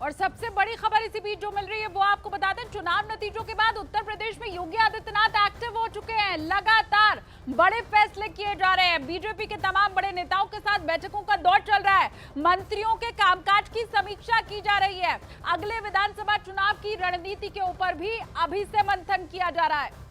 और सबसे बड़ी खबर इसी बीच जो मिल रही है वो आपको बता दें, चुनाव नतीजों के बाद उत्तर प्रदेश में योगी आदित्यनाथ एक्टिव हो चुके हैं। लगातार बड़े फैसले किए जा रहे हैं। बीजेपी के तमाम बड़े नेताओं के साथ बैठकों का दौर चल रहा है। मंत्रियों के कामकाज की समीक्षा की जा रही है। अगले विधानसभा चुनाव की रणनीति के ऊपर भी अभी से मंथन किया जा रहा है।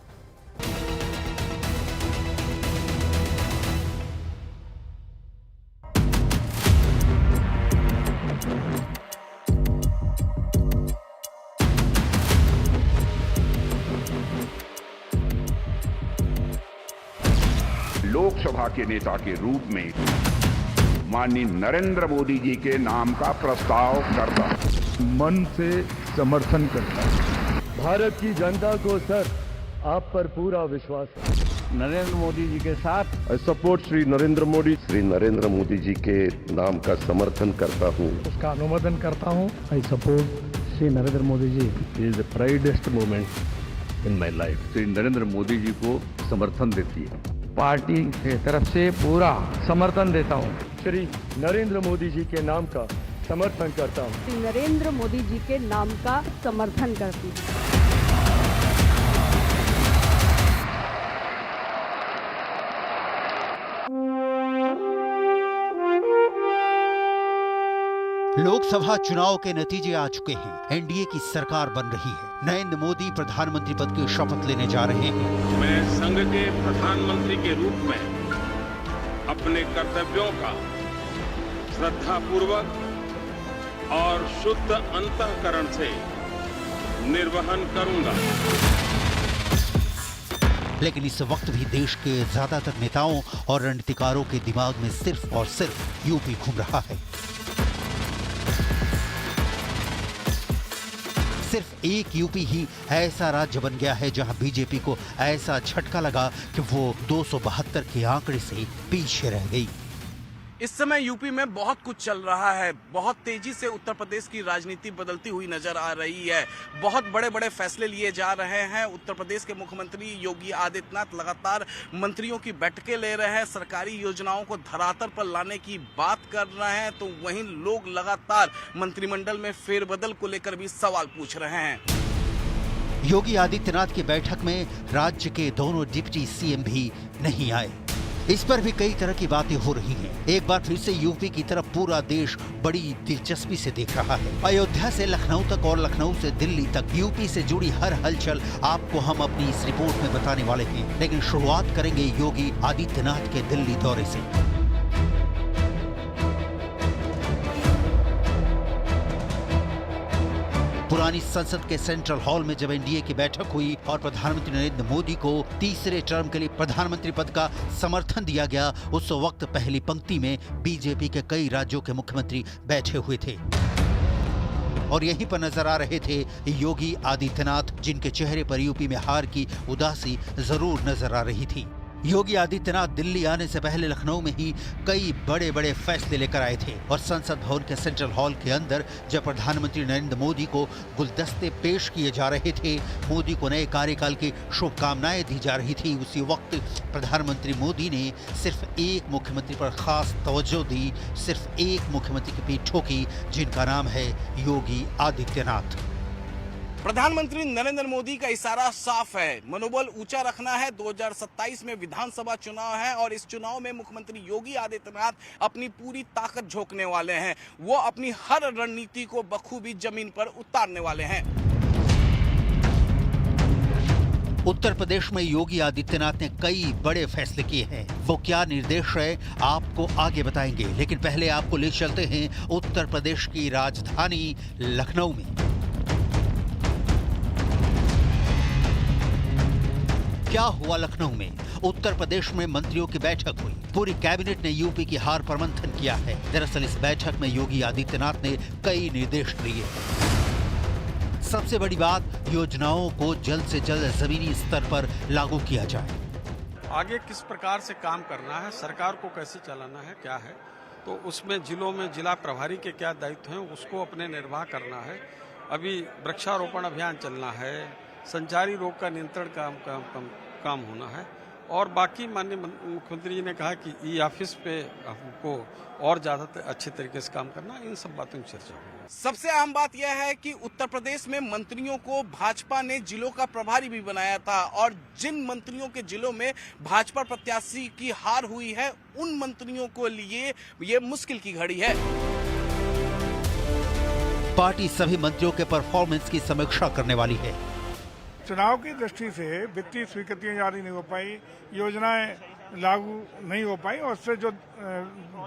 लोकसभा के नेता के रूप में माननीय नरेंद्र मोदी जी के नाम का प्रस्ताव करता मन से समर्थन करता है। भारत की जनता को सर आप पर पूरा विश्वास है। नरेंद्र मोदी जी के साथ आई सपोर्ट श्री नरेंद्र मोदी। श्री नरेंद्र मोदी जी के नाम का समर्थन करता हूँ, उसका अनुमोदन करता हूँ। I support Shri Narendra Modi ji. Is the proudest moment in my life. Shri Narendra Modi ji को समर्थन देती है। पार्टी के तरफ से पूरा समर्थन देता हूँ। श्री नरेंद्र मोदी जी के नाम का समर्थन करता हूँ। श्री नरेंद्र मोदी जी के नाम का समर्थन करती हूँ। लोकसभा चुनाव के नतीजे आ चुके हैं। एनडीए की सरकार बन रही है। नरेंद्र मोदी प्रधानमंत्री पद की शपथ लेने जा रहे हैं। मैं संघ के प्रधानमंत्री के रूप में अपने कर्तव्यों का श्रद्धापूर्वक और शुद्ध अंतःकरण से निर्वहन करूंगा। लेकिन इस वक्त भी देश के ज्यादातर नेताओं और रणनीतिकारों के दिमाग में सिर्फ और सिर्फ यूपी घूम रहा है। सिर्फ एक यूपी ही ऐसा राज्य बन गया है जहां बीजेपी को ऐसा झटका लगा कि वो 272 के आंकड़े से पीछे रह गई। इस समय यूपी में बहुत कुछ चल रहा है। बहुत तेजी से उत्तर प्रदेश की राजनीति बदलती हुई नजर आ रही है। बहुत बड़े बड़े फैसले लिए जा रहे हैं। उत्तर प्रदेश के मुख्यमंत्री योगी आदित्यनाथ लगातार मंत्रियों की बैठकें ले रहे हैं, सरकारी योजनाओं को धरातल पर लाने की बात कर रहे हैं। तो वहीं लोग लगातार मंत्रिमंडल में फेरबदल को लेकर भी सवाल पूछ रहे हैं। योगी आदित्यनाथ की बैठक में राज्य के दोनों डिप्टी सीएम भी नहीं आए। इस पर भी कई तरह की बातें हो रही हैं। एक बार फिर से यूपी की तरफ पूरा देश बड़ी दिलचस्पी से देख रहा है। अयोध्या से लखनऊ तक और लखनऊ से दिल्ली तक यूपी से जुड़ी हर हलचल आपको हम अपनी इस रिपोर्ट में बताने वाले हैं। लेकिन शुरुआत करेंगे योगी आदित्यनाथ के दिल्ली दौरे से। पुरानी संसद के सेंट्रल हॉल में जब एनडीए की बैठक हुई और प्रधानमंत्री नरेंद्र मोदी को तीसरे टर्म के लिए प्रधानमंत्री पद का समर्थन दिया गया, उस वक्त पहली पंक्ति में बीजेपी के कई राज्यों के मुख्यमंत्री बैठे हुए थे और यहीं पर नजर आ रहे थे योगी आदित्यनाथ, जिनके चेहरे पर यूपी में हार की उदासी जरूर नजर आ रही थी। योगी आदित्यनाथ दिल्ली आने से पहले लखनऊ में ही कई बड़े बड़े फैसले लेकर आए थे और संसद भवन के सेंट्रल हॉल के अंदर जब प्रधानमंत्री नरेंद्र मोदी को गुलदस्ते पेश किए जा रहे थे, मोदी को नए कार्यकाल की शुभकामनाएं दी जा रही थी, उसी वक्त प्रधानमंत्री मोदी ने सिर्फ एक मुख्यमंत्री पर खास तवज्जो दी, सिर्फ एक मुख्यमंत्री की पीठ ठोकी, जिनका नाम है योगी आदित्यनाथ। प्रधानमंत्री नरेंद्र मोदी का इशारा साफ है, मनोबल ऊंचा रखना है। 2027 में विधानसभा चुनाव है और इस चुनाव में मुख्यमंत्री योगी आदित्यनाथ अपनी पूरी ताकत झोंकने वाले हैं। वो अपनी हर रणनीति को बखूबी जमीन पर उतारने वाले हैं। उत्तर प्रदेश में योगी आदित्यनाथ ने कई बड़े फैसले किए हैं। वो क्या निर्देश है आपको आगे बताएंगे, लेकिन पहले आपको ले चलते हैं उत्तर प्रदेश की राजधानी लखनऊ में। क्या हुआ लखनऊ में? उत्तर प्रदेश में मंत्रियों की बैठक हुई। पूरी कैबिनेट ने यूपी की हार पर मंथन किया है। दरअसल इस बैठक में योगी आदित्यनाथ ने कई निर्देश दिए। सबसे बड़ी बात, योजनाओं को जल्द से जल्द जमीनी स्तर पर लागू किया जाए। आगे किस प्रकार से काम करना है, सरकार को कैसे चलाना है, क्या है, तो उसमें जिलों में जिला प्रभारी के क्या दायित्व हैं, उसको अपने निर्वाह करना है। अभी वृक्षारोपण अभियान चलना है, संचारी रोग का नियंत्रण काम होना है और बाकी माननीय मुख्यमंत्री जी ने कहा कि ई ऑफिस पे हमको और ज़्यादा अच्छे तरीके से काम करना, इन सब बातों की चर्चा हुई। सबसे अहम बात यह है कि उत्तर प्रदेश में मंत्रियों को भाजपा ने जिलों का प्रभारी भी बनाया था और जिन मंत्रियों के जिलों में भाजपा प्रत्याशी की हार हुई है उन मंत्रियों को लिए ये मुश्किल की घड़ी है। पार्टी सभी मंत्रियों के परफॉर्मेंस की समीक्षा करने वाली है। चुनाव की दृष्टि से वित्तीय स्वीकृतियां जारी नहीं हो पाई, योजनाएं लागू नहीं हो पाई और उससे जो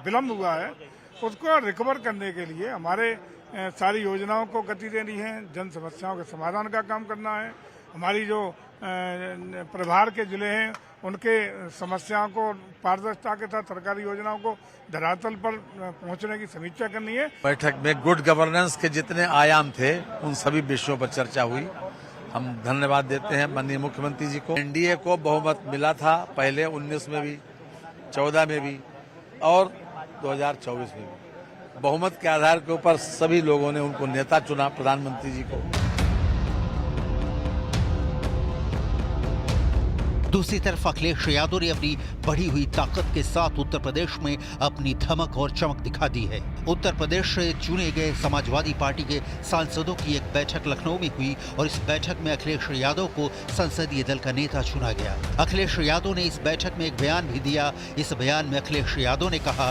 विलम्ब हुआ है उसको रिकवर करने के लिए हमारे सारी योजनाओं को गति देनी है, जन समस्याओं के समाधान का काम करना है। हमारी जो प्रभार के जिले हैं उनके समस्याओं को पारदर्शिता के साथ सरकारी योजनाओं को धरातल पर पहुंचने की समीक्षा करनी है। बैठक में गुड गवर्नेंस के जितने आयाम थे उन सभी विषयों पर चर्चा हुई। हम धन्यवाद देते हैं माननीय मुख्यमंत्री जी को। एनडीए को बहुमत मिला था पहले 19 में भी, 14 में भी और 2024 में भी। बहुमत के आधार के ऊपर सभी लोगों ने उनको नेता चुना, प्रधानमंत्री जी को। दूसरी तरफ अखिलेश यादव ने अपनी बढ़ी हुई ताकत के साथ उत्तर प्रदेश में अपनी धमक और चमक दिखा दी है। उत्तर प्रदेश से चुने गए समाजवादी पार्टी के सांसदों की एक बैठक लखनऊ में हुई और इस बैठक में अखिलेश यादव को संसदीय दल का नेता चुना गया। अखिलेश यादव ने इस बैठक में एक बयान भी दिया। इस बयान में अखिलेश यादव ने कहा,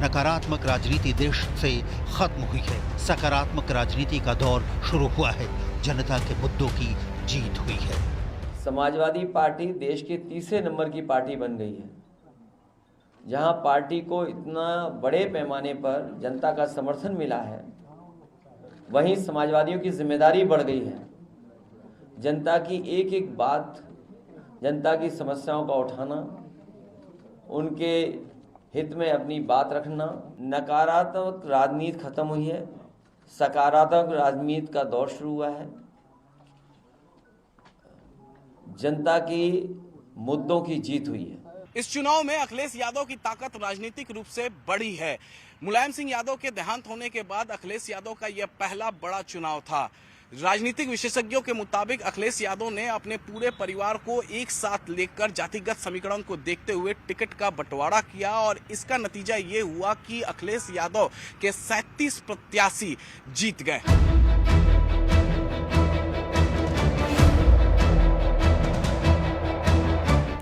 नकारात्मक राजनीति देश से खत्म हुई है, सकारात्मक राजनीति का दौर शुरू हुआ है, जनता के मुद्दों की जीत हुई है। समाजवादी पार्टी देश के तीसरे नंबर की पार्टी बन गई है। जहां पार्टी को इतना बड़े पैमाने पर जनता का समर्थन मिला है, वहीं समाजवादियों की जिम्मेदारी बढ़ गई है। जनता की एक एक बात, जनता की समस्याओं का उठाना, उनके हित में अपनी बात रखना। नकारात्मक राजनीति खत्म हुई है, सकारात्मक राजनीति का दौर शुरू हुआ है। जनता की मुद्दों की जीत हुई है। इस चुनाव में अखिलेश यादव की ताकत राजनीतिक रूप से बड़ी है। मुलायम सिंह यादव के देहांत होने के बाद अखिलेश यादव का यह पहला बड़ा चुनाव था। राजनीतिक विशेषज्ञों के मुताबिक अखिलेश यादव ने अपने पूरे परिवार को एक साथ लेकर जातिगत समीकरण को देखते हुए टिकट का बंटवारा किया और इसका नतीजा ये हुआ कि अखिलेश यादव के 37 प्रत्याशी जीत गए।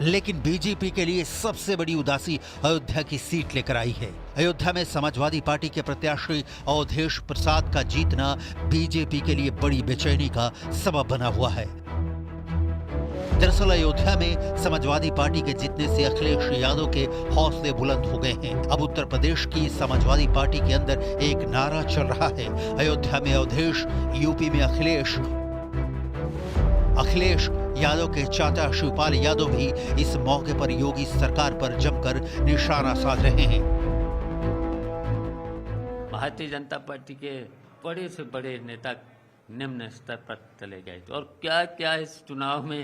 लेकिन बीजेपी के लिए सबसे बड़ी उदासी अयोध्या की सीट लेकर आई है। अयोध्या में समाजवादी पार्टी के प्रत्याशी अवधेश प्रसाद का जीतना बीजेपी के लिए बड़ी बेचैनी का सबब बना हुआ है। दरअसल अयोध्या में समाजवादी पार्टी के जीतने से अखिलेश यादव के हौसले बुलंद हो गए हैं। अब उत्तर प्रदेश की समाजवादी पार्टी के अंदर एक नारा चल रहा है, अयोध्या में अवधेश, यूपी में अखिलेश। अखिलेश यादव के चाचा शिवपाल यादव भी इस मौके पर योगी सरकार पर जमकर निशाना साध रहे हैं। भारतीय जनता पार्टी के बड़े से बड़े नेता निम्न स्तर पर चले गए और क्या क्या इस चुनाव में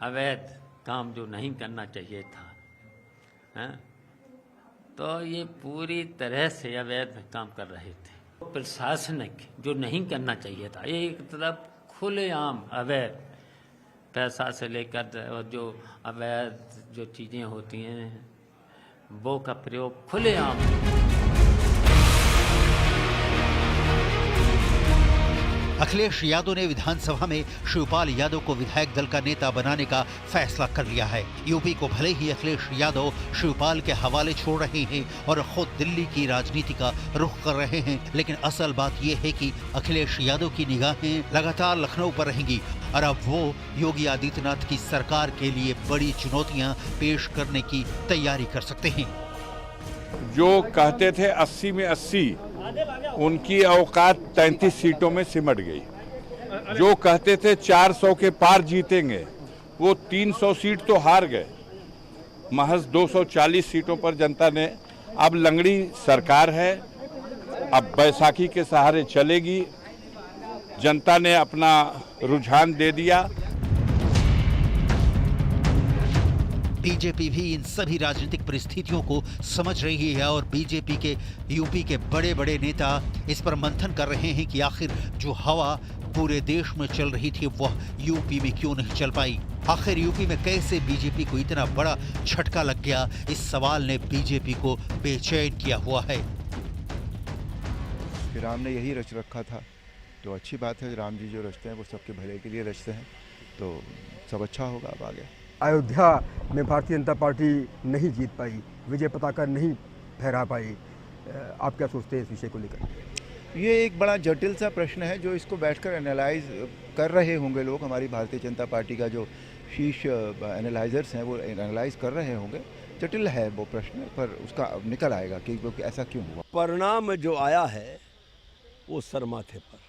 अवैध काम जो नहीं करना चाहिए था, तो ये पूरी तरह से अवैध काम कर रहे थे। प्रशासनिक जो नहीं करना चाहिए था, ये एक तरफ खुलेआम अवैध पैसा से लेकर जो अवैध जो चीज़ें होती हैं वो का प्रयोग खुलेआम। अखिलेश यादव ने विधानसभा में शिवपाल यादव को विधायक दल का नेता बनाने का फैसला कर लिया है। यूपी को भले ही अखिलेश यादव शिवपाल के हवाले छोड़ रहे हैं और खुद दिल्ली की राजनीति का रुख कर रहे हैं, लेकिन असल बात यह है कि अखिलेश यादव की निगाहें लगातार लखनऊ पर रहेंगी और अब वो योगी आदित्यनाथ की सरकार के लिए बड़ी चुनौतियां पेश करने की तैयारी कर सकते हैं। जो कहते थे 80 में 80, उनकी औकात 33 सीटों में सिमट गई। जो कहते थे 400 के पार जीतेंगे, वो 300 सीट तो हार गए। महज 240 सीटों पर जनता ने, अब लंगड़ी सरकार है, अब बैसाखी के सहारे चलेगी। जनता ने अपना रुझान दे दिया। बीजेपी भी इन सभी राजनीतिक परिस्थितियों को समझ रही है और बीजेपी के यूपी के बड़े बड़े नेता इस पर मंथन कर रहे हैं कि आखिर जो हवा पूरे देश में चल रही थी वह यूपी में क्यों नहीं चल पाई। आखिर यूपी में कैसे बीजेपी को इतना बड़ा झटका लग गया, इस सवाल ने बीजेपी को बेचैन किया हुआ है। राम ने यही रच रखा था तो अच्छी बात है। राम जी जो रचते हैं वो सबके भले के लिए रचते हैं, तो सब अच्छा होगा अब आगे। अयोध्या में भारतीय जनता पार्टी नहीं जीत पाई, विजय पताका नहीं फहरा पाई, आप क्या सोचते हैं इस विषय को लेकर? ये एक बड़ा जटिल सा प्रश्न है जो इसको बैठकर एनालाइज कर रहे होंगे लोग। हमारी भारतीय जनता पार्टी का जो शीर्ष एनालाइजर्स हैं वो एनालाइज कर रहे होंगे। जटिल है वो प्रश्न, पर उसका निकल आएगा कि ऐसा क्यों हुआ। परिणाम जो आया है वो सरमाथे पर,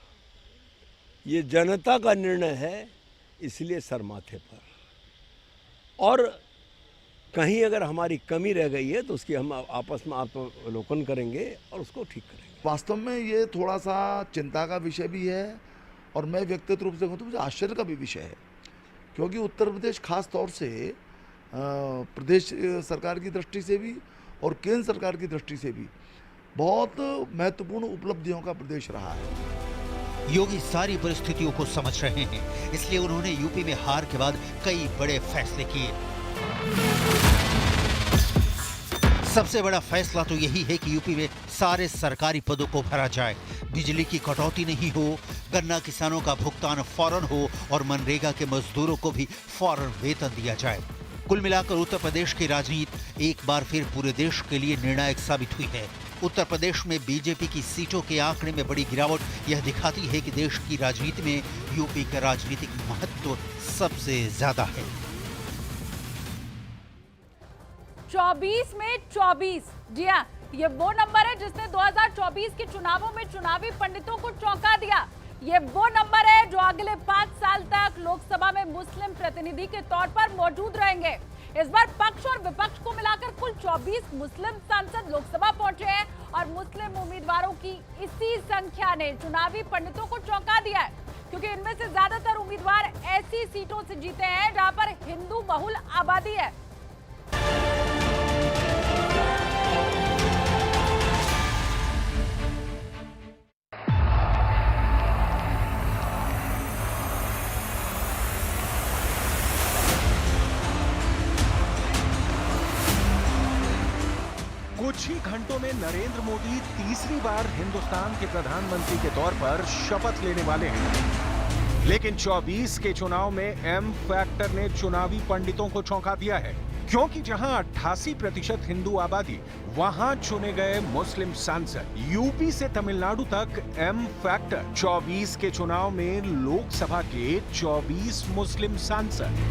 ये जनता का निर्णय है, इसलिए सरमाथे पर। और कहीं अगर हमारी कमी रह गई है तो उसकी हम आपस में आत्मावलोकन करेंगे और उसको ठीक करेंगे। वास्तव में ये थोड़ा सा चिंता का विषय भी है और मैं व्यक्तिगत रूप से कहूँ तो मुझे आश्चर्य का भी विषय है, क्योंकि उत्तर प्रदेश खास तौर से प्रदेश सरकार की दृष्टि से भी और केंद्र सरकार की दृष्टि से भी बहुत महत्वपूर्ण उपलब्धियों का प्रदेश रहा है। योगी सारी परिस्थितियों को समझ रहे हैं, इसलिए उन्होंने यूपी में हार के बाद कई बड़े फैसले किए। सबसे बड़ा फैसला तो यही है कि यूपी में सारे सरकारी पदों को भरा जाए, बिजली की कटौती नहीं हो, गन्ना किसानों का भुगतान फौरन हो और मनरेगा के मजदूरों को भी फौरन वेतन दिया जाए। कुल मिलाकर उत्तर प्रदेश की राजनीति एक बार फिर पूरे देश के लिए निर्णायक साबित हुई है। उत्तर प्रदेश में बीजेपी की सीटों के आंकड़े में बड़ी गिरावट यह दिखाती है कि देश की राजनीति में यूपी का राजनीतिक महत्व सबसे ज्यादा है। 24 में 24, जी हाँ, ये वो नंबर है जिसने 2024 के चुनावों में चुनावी पंडितों को चौंका दिया। ये वो नंबर है जो अगले 5 साल तक लोकसभा में मुस्लिम प्रतिनिधि के तौर पर मौजूद रहेंगे। इस बार पक्ष और विपक्ष को मिलाकर कुल 24 मुस्लिम सांसद लोकसभा पहुंचे हैं और मुस्लिम उम्मीदवारों की इसी संख्या ने चुनावी पंडितों को चौंका दिया है, क्योंकि इनमें से ज्यादातर उम्मीदवार ऐसी सीटों से जीते हैं जहां पर हिंदू बहुल आबादी है। कुछ ही घंटों में नरेंद्र मोदी तीसरी बार हिंदुस्तान के प्रधानमंत्री के तौर पर शपथ लेने वाले हैं। लेकिन 24 के चुनाव में एम फैक्टर ने चुनावी पंडितों को चौंका दिया है, क्योंकि जहां 88% हिंदू आबादी, वहां चुने गए मुस्लिम सांसद। यूपी से तमिलनाडु तक एम फैक्टर। 24 के चुनाव में लोकसभा के 24 मुस्लिम सांसद।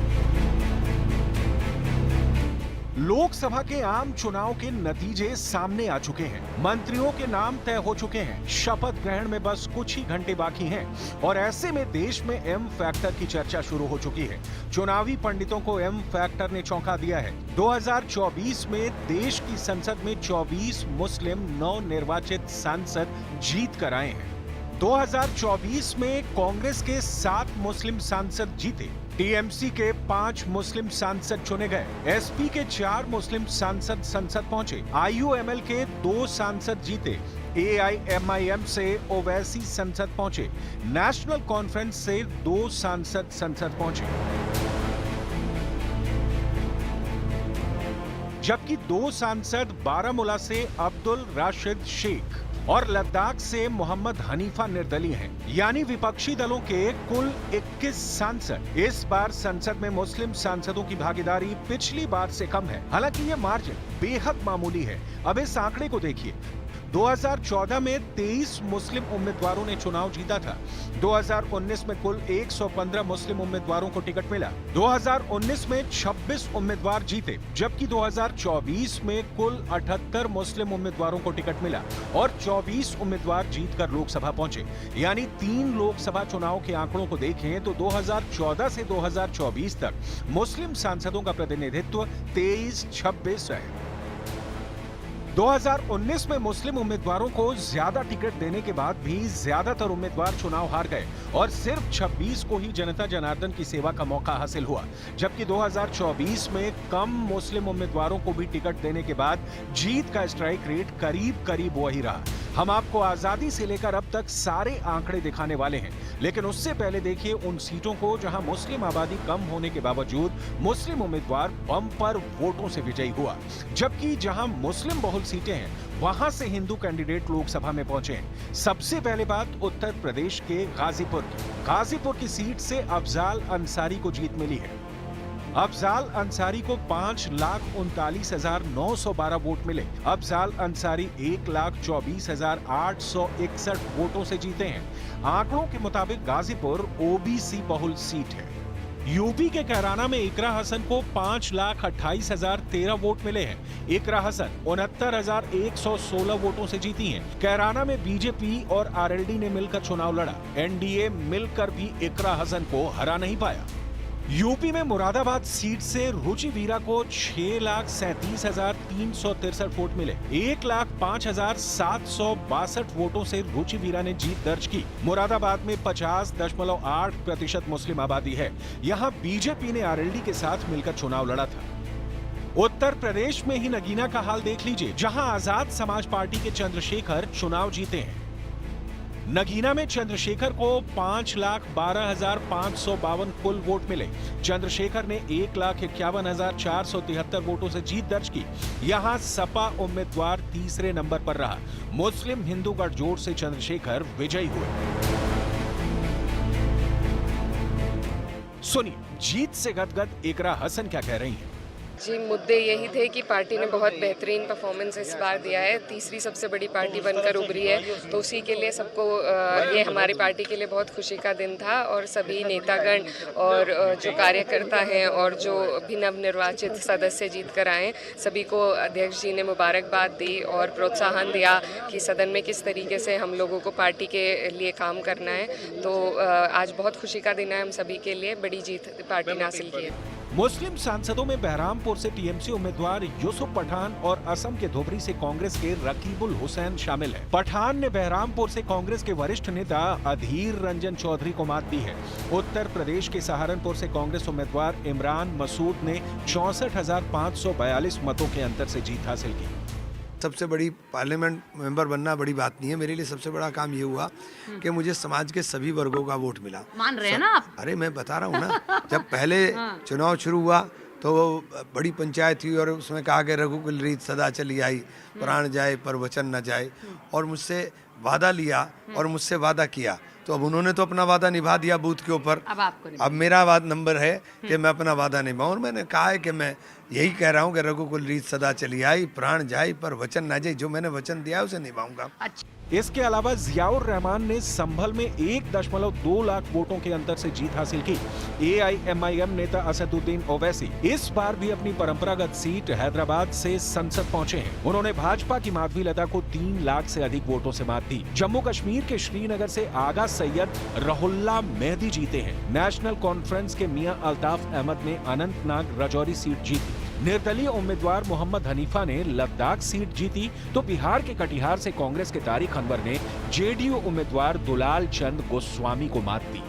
लोकसभा के आम चुनाव के नतीजे सामने आ चुके हैं, मंत्रियों के नाम तय हो चुके हैं, शपथ ग्रहण में बस कुछ ही घंटे बाकी हैं और ऐसे में देश में एम फैक्टर की चर्चा शुरू हो चुकी है। चुनावी पंडितों को एम फैक्टर ने चौंका दिया है। 2024 में देश की संसद में 24 मुस्लिम नवनिर्वाचित सांसद जीत कर आए हैं। 2024 में कांग्रेस के 7 मुस्लिम सांसद जीते, टीएमसी के 5 मुस्लिम सांसद चुने गए, एसपी के 4 मुस्लिम सांसद संसद पहुंचे, आईयूएमएल के 2 सांसद जीते, एआईएमआईएम से ओवैसी संसद पहुंचे, नेशनल कॉन्फ्रेंस से 2 सांसद संसद पहुंचे, जबकि 2 सांसद बारामूला से अब्दुल राशिद शेख और लद्दाख से मोहम्मद हनीफा निर्दलीय हैं। यानी विपक्षी दलों के कुल 21 सांसद। इस बार संसद में मुस्लिम सांसदों की भागीदारी पिछली बार से कम है, हालांकि ये मार्जिन बेहद मामूली है। अब इस आंकड़े को देखिए, 2014 में 23 मुस्लिम उम्मीदवारों ने चुनाव जीता था। 2019 में कुल 115 मुस्लिम उम्मीदवारों को टिकट मिला। 2019 में 26 उम्मीदवार जीते, जबकि 2024 में कुल 78 मुस्लिम उम्मीदवारों को टिकट मिला और 24 उम्मीदवार जीतकर लोकसभा पहुंचे। यानी 3 लोकसभा चुनाव के आंकड़ों को देखें तो 2014 से 2024 तक मुस्लिम सांसदों का प्रतिनिधित्व 23-26 है। 2019 में मुस्लिम उम्मीदवारों को ज्यादा टिकट देने के बाद भी ज्यादातर उम्मीदवार चुनाव हार गए और सिर्फ 26 को ही जनता जनार्दन की सेवा का मौका हासिल हुआ, जबकि 2024 में कम मुस्लिम उम्मीदवारों को भी टिकट देने के बाद जीत का स्ट्राइक रेट करीब करीब वही रहा। हम आपको आजादी से लेकर अब तक सारे आंकड़े दिखाने वाले हैं, लेकिन उससे पहले देखिए उन सीटों को जहां मुस्लिम आबादी कम होने के बावजूद मुस्लिम उम्मीदवार बम्पर वोटों से विजयी हुआ, जबकि जहां मुस्लिम बहुल सीटें हैं वहां से हिंदू कैंडिडेट लोकसभा में पहुंचे हैं। सबसे पहले बात उत्तर प्रदेश के गाजीपुर की। गाजीपुर की सीट से अफजाल अंसारी को जीत मिली है। अफजाल अंसारी को 5,39,912 वोट मिले। अफजाल अंसारी 1,24,861 वोटों से जीते हैं। आंकड़ों के मुताबिक गाजीपुर ओबीसी बहुल सीट है। यूपी के कैराना में इकरा हसन को 5,28,013 वोट मिले हैं। इकरा हसन 69,116 वोटों से जीती हैं। कैराना में बीजेपी और आरएलडी ने मिलकर चुनाव लड़ा। एनडीए मिलकर भी इकरा हसन को हरा नहीं पाया। यूपी में मुरादाबाद सीट से रुचि वीरा को 6,37,363 वोट मिले। 1,05,762 वोटों से रुचि वीरा ने जीत दर्ज की। मुरादाबाद में 50.8% मुस्लिम आबादी है। यहां बीजेपी ने आरएलडी के साथ मिलकर चुनाव लड़ा था। उत्तर प्रदेश में ही नगीना का हाल देख लीजिए, जहां आजाद समाज पार्टी के चंद्रशेखर चुनाव जीते हैं। नगीना में चंद्रशेखर को 5,12,552 कुल वोट मिले। चंद्रशेखर ने 1,51,473 वोटों से जीत दर्ज की। यहां सपा उम्मीदवार तीसरे नंबर पर रहा। मुस्लिम हिंदू गठजोड़ से चंद्रशेखर विजयी हुए। सुनिए जीत से गदगद इकरा हसन क्या कह रही हैं। जी, मुद्दे यही थे कि पार्टी ने बहुत बेहतरीन परफॉर्मेंस इस बार दिया है, तीसरी सबसे बड़ी पार्टी बनकर उभरी है, तो उसी के लिए सबको ये हमारी पार्टी के लिए बहुत खुशी का दिन था। और सभी नेतागण और जो कार्यकर्ता हैं और जो भी नवनिर्वाचित सदस्य जीत कर आए, सभी को अध्यक्ष जी ने मुबारकबाद दी और प्रोत्साहन दिया कि सदन में किस तरीके से हम लोगों को पार्टी के लिए काम करना है। तो आज बहुत खुशी का दिन है हम सभी के लिए, बड़ी जीत पार्टी ने हासिल की है। मुस्लिम सांसदों में बहरामपुर से टीएमसी उम्मीदवार यूसुफ पठान और असम के धुबरी से कांग्रेस के रकीबुल हुसैन शामिल हैं। पठान ने बहरामपुर से कांग्रेस के वरिष्ठ नेता अधीर रंजन चौधरी को मात दी है। उत्तर प्रदेश के सहारनपुर से कांग्रेस उम्मीदवार इमरान मसूद ने 64,542 मतों के अंतर से जीत हासिल की। सबसे बड़ी पार्लियामेंट मेंबर बनना बड़ी बात नहीं है। मेरे लिए सबसे बड़ा काम ये हुआ कि मुझे समाज के सभी वर्गों का वोट मिला। मान रहे हैं ना आप? अरे मैं बता रहा हूँ ना, जब पहले चुनाव शुरू हुआ तो बड़ी पंचायत हुई और उसमें कहा कि रघुकुल रीत सदा चली आई, प्राण जाए पर वचन न जाए, और मुझसे वादा लिया और मुझसे वादा किया। तो अब उन्होंने तो अपना वादा निभा दिया बूथ के ऊपर, अब मेरा नंबर है कि मैं अपना वादा निभाऊं। और मैंने कहा है कि मैं यही कह रहा हूं कि रघुकुल रीत सदा चली आई, प्राण जाए पर वचन ना जाए। जो मैंने वचन दिया है उसे निभाऊंगा। इसके अलावा जियाउर रहमान ने संभल में 1.2 लाख वोटों के अंतर से जीत हासिल की। AIMIM नेता असदुद्दीन ओवैसी इस बार भी अपनी परंपरागत सीट हैदराबाद से संसद पहुंचे हैं। उन्होंने भाजपा की माधवी लता को 3 लाख से अधिक वोटों से मात दी। जम्मू कश्मीर के श्रीनगर से आगा सैयद रहुल्ला मेहदी जीते हैं। नेशनल कॉन्फ्रेंस के मियां अल्ताफ अहमद ने अनंतनाग राजौरी सीट जीती। निर्दलीय उम्मीदवार मोहम्मद हनीफा ने लद्दाख सीट जीती, तो बिहार के कटिहार से कांग्रेस के तारिक अनवर ने जेडीयू उम्मीदवार दुलाल चंद गोस्वामी को मात दी।